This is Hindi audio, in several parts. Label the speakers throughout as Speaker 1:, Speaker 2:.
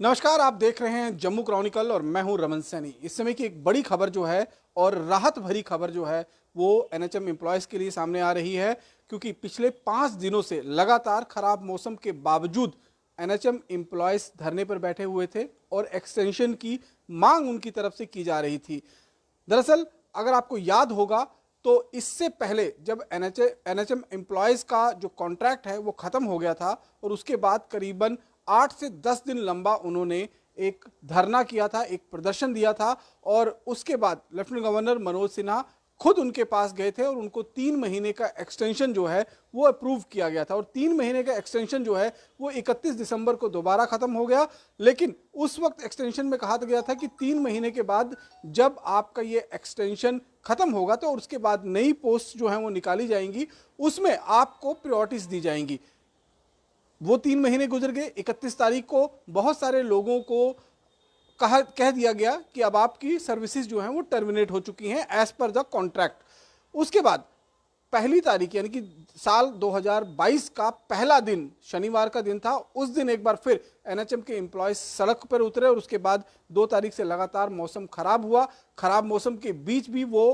Speaker 1: नमस्कार, आप देख रहे हैं जम्मू क्रॉनिकल और मैं हूं रमन सैनी। इस समय की एक बड़ी खबर जो है और राहत भरी खबर जो है वो एनएचएम एम्प्लॉयज़ के लिए सामने आ रही है, क्योंकि पिछले 5 दिनों से लगातार खराब मौसम के बावजूद एनएचएम एम्प्लॉयज़ धरने पर बैठे हुए थे और एक्सटेंशन की मांग उनकी तरफ से की जा रही थी। दरअसल अगर आपको याद होगा तो इससे पहले जब एनएचएम एम्प्लॉयज़ का जो कॉन्ट्रैक्ट है वो ख़त्म हो गया था और उसके बाद करीबन 8 से 10 दिन लंबा उन्होंने एक धरना किया था, एक प्रदर्शन दिया था और उसके बाद लेफ्टिनेंट गवर्नर मनोज सिन्हा खुद उनके पास गए थे और उनको 3 महीने का एक्सटेंशन जो है वो अप्रूव किया गया था। और 3 महीने का एक्सटेंशन जो है वो 31 दिसंबर को दोबारा खत्म हो गया, लेकिन उस वक्त एक्सटेंशन में कहा गया था कि 3 महीने के बाद जब आपका ये एक्सटेंशन खत्म होगा तो उसके बाद नई पोस्ट जो है वो निकाली जाएंगी, उसमें आपको प्रायोरिटीज दी जाएंगी। वो 3 महीने गुजर गए। 31 तारीख को बहुत सारे लोगों को कह दिया गया कि अब आपकी सर्विसेज जो हैं वो टर्मिनेट हो चुकी हैं एज पर द कॉन्ट्रैक्ट। उसके बाद पहली तारीख यानी कि साल 2022 का पहला दिन शनिवार का दिन था। उस दिन एक बार फिर एनएचएम के एम्प्लॉयज सड़क पर उतरे और उसके बाद 2 तारीख से लगातार मौसम खराब हुआ। खराब मौसम के बीच भी वो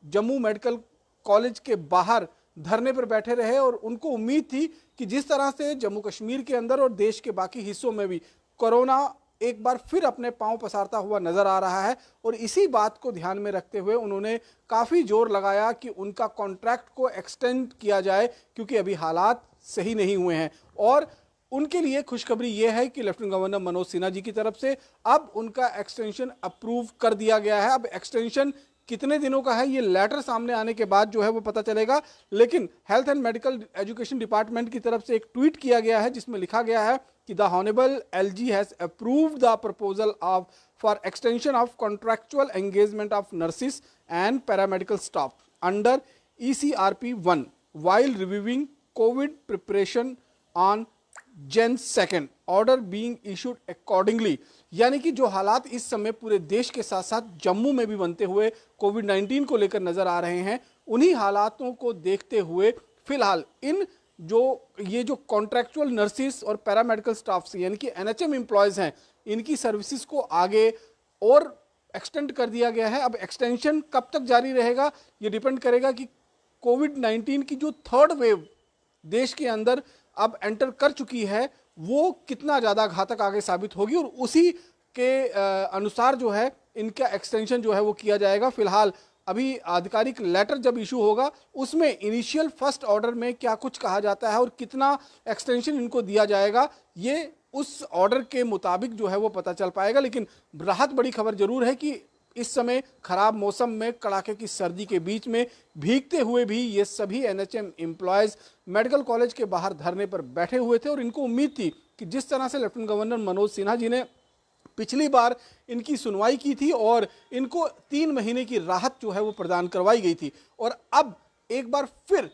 Speaker 1: जम्मू मेडिकल कॉलेज के बाहर धरने पर बैठे रहे और उनको उम्मीद थी कि जिस तरह से जम्मू कश्मीर के अंदर और देश के बाकी हिस्सों में भी कोरोना एक बार फिर अपने पांव पसारता हुआ नजर आ रहा है और इसी बात को ध्यान में रखते हुए उन्होंने काफ़ी जोर लगाया कि उनका कॉन्ट्रैक्ट को एक्सटेंड किया जाए, क्योंकि अभी हालात सही नहीं हुए हैं। और उनके लिए खुशखबरी यह है कि लेफ्टिनेंट गवर्नर मनोज सिन्हा जी की तरफ से अब उनका एक्सटेंशन अप्रूव कर दिया गया है। अब एक्सटेंशन कितने दिनों का है ये लेटर सामने आने के बाद जो है वो पता चलेगा, लेकिन health and medical education department की तरफ से एक ट्वीट किया गया है जिसमें लिखा गया है कि the honourable LG has approved the proposal of for extension of contractual engagement of nurses and paramedical staff under ECRP 1 while reviewing COVID preparation on Jan 2nd order being issued accordingly. यानी कि जो हालात इस समय पूरे देश के साथ साथ जम्मू में भी बनते हुए कोविड-19 को लेकर नजर आ रहे हैं, उन्हीं हालातों को देखते हुए फिलहाल इन ये जो कॉन्ट्रैक्चुअल नर्सिस और पैरामेडिकल स्टाफ यानी कि एनएचएम एम्प्लॉयज हैं, इनकी सर्विसेज को आगे और एक्सटेंड कर दिया गया है। अब एक्सटेंशन कब तक जारी रहेगा ये डिपेंड करेगा कि कोविड-19 की जो थर्ड वेव देश के अंदर अब एंटर कर चुकी है वो कितना ज़्यादा घातक आगे साबित होगी और उसी के अनुसार जो है इनका एक्सटेंशन जो है वो किया जाएगा। फिलहाल अभी आधिकारिक लेटर जब इशू होगा उसमें इनिशियल फर्स्ट ऑर्डर में क्या कुछ कहा जाता है और कितना एक्सटेंशन इनको दिया जाएगा ये उस ऑर्डर के मुताबिक जो है वो पता चल पाएगा। लेकिन राहत बड़ी खबर जरूर है कि इस समय खराब मौसम में कड़ाके की सर्दी के बीच में भीगते हुए भी ये सभी एनएचएम एम्प्लॉयज मेडिकल कॉलेज के बाहर धरने पर बैठे हुए थे और इनको उम्मीद थी कि जिस तरह से लेफ्टिनेंट गवर्नर मनोज सिन्हा जी ने पिछली बार इनकी सुनवाई की थी और इनको 3 महीने की राहत जो है वो प्रदान करवाई गई थी, और अब एक बार फिर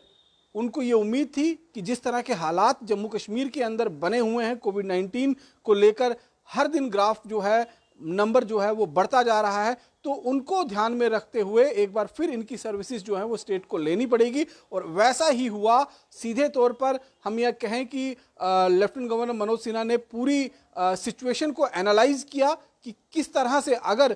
Speaker 1: उनको ये उम्मीद थी कि जिस तरह के हालात जम्मू कश्मीर के अंदर बने हुए हैं कोविड-19 को लेकर, हर दिन ग्राफ जो है नंबर जो है वो बढ़ता जा रहा है, तो उनको ध्यान में रखते हुए एक बार फिर इनकी सर्विसेज जो है वो स्टेट को लेनी पड़ेगी। और वैसा ही हुआ। सीधे तौर पर हम यह कहें कि लेफ्टिनेंट गवर्नर मनोज सिन्हा ने पूरी सिचुएशन को एनालाइज किया कि किस तरह से अगर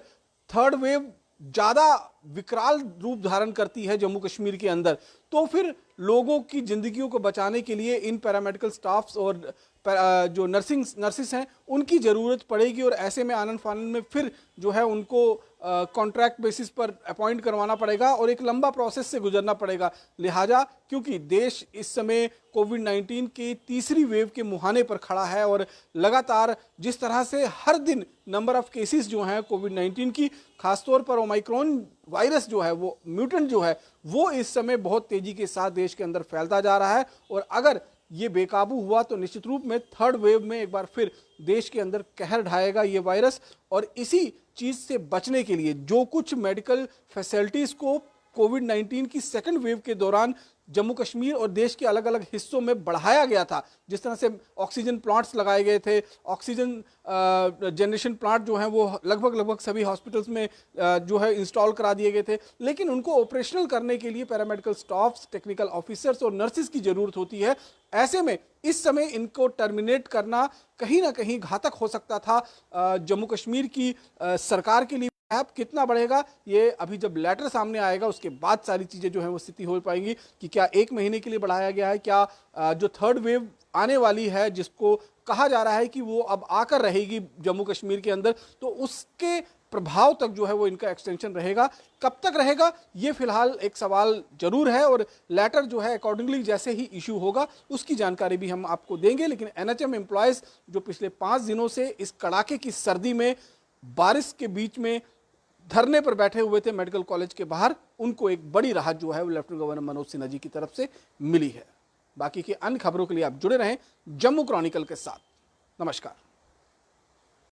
Speaker 1: थर्ड वेव ज़्यादा विकराल रूप धारण करती है जम्मू कश्मीर के अंदर तो फिर लोगों की जिंदगियों को बचाने के लिए इन पैरामेडिकल स्टाफ्स और जो नर्सिस हैं उनकी ज़रूरत पड़ेगी और ऐसे में आनन फानन में फिर जो है उनको कॉन्ट्रैक्ट बेसिस पर अपॉइंट करवाना पड़ेगा और एक लंबा प्रोसेस से गुजरना पड़ेगा। लिहाजा क्योंकि देश इस समय कोविड-19 की तीसरी वेव के मुहाने पर खड़ा है और लगातार जिस तरह से हर दिन नंबर ऑफ केसेस जो हैं कोविड-19 की, खासतौर पर ओमाइक्रॉन वायरस जो है वो म्यूटेंट जो है वो इस समय बहुत तेज़ी के साथ देश के अंदर फैलता जा रहा है और अगर ये बेकाबू हुआ तो निश्चित रूप में थर्ड वेव में एक बार फिर देश के अंदर कहर ढाएगा ये वायरस। और इसी चीज़ से बचने के लिए जो कुछ मेडिकल फैसिलिटीज़ को कोविड-19 की सेकंड वेव के दौरान जम्मू कश्मीर और देश के अलग अलग हिस्सों में बढ़ाया गया था, जिस तरह से ऑक्सीजन प्लांट्स लगाए गए थे, ऑक्सीजन जनरेशन प्लांट जो हैं वो लगभग सभी हॉस्पिटल्स में जो है इंस्टॉल करा दिए गए थे, लेकिन उनको ऑपरेशनल करने के लिए पैरामेडिकल स्टाफ्स, टेक्निकल ऑफिसर्स और नर्सिस की जरूरत होती है। ऐसे में इस समय इनको टर्मिनेट करना कहीं ना कहीं घातक हो सकता था जम्मू कश्मीर की सरकार के लिए। ऐप कितना बढ़ेगा ये अभी जब लेटर सामने आएगा उसके बाद सारी चीजें जो है वो स्थिति हो पाएंगी कि क्या 1 महीने के लिए बढ़ाया गया है, क्या जो थर्ड वेव आने वाली है जिसको कहा जा रहा है कि वो अब आकर रहेगी जम्मू कश्मीर के अंदर, तो उसके प्रभाव तक जो है वो इनका एक्सटेंशन रहेगा। कब तक रहेगा ये फिलहाल एक सवाल जरूर है, और लेटर जो है अकॉर्डिंगली जैसे ही इशू होगा उसकी जानकारी भी हम आपको देंगे। लेकिन एनएचएम एम्प्लॉयज जो पिछले 5 दिनों से इस कड़ाके की सर्दी में बारिश के बीच में धरने पर बैठे हुए थे मेडिकल कॉलेज के बाहर, उनको एक बड़ी राहत जो है वो लेफ्टिनेंट गवर्नर मनोज सिन्हा जी की तरफ से मिली है। बाकी की अन्य खबरों के लिए आप जुड़े रहें जम्मू क्रॉनिकल के साथ। नमस्कार।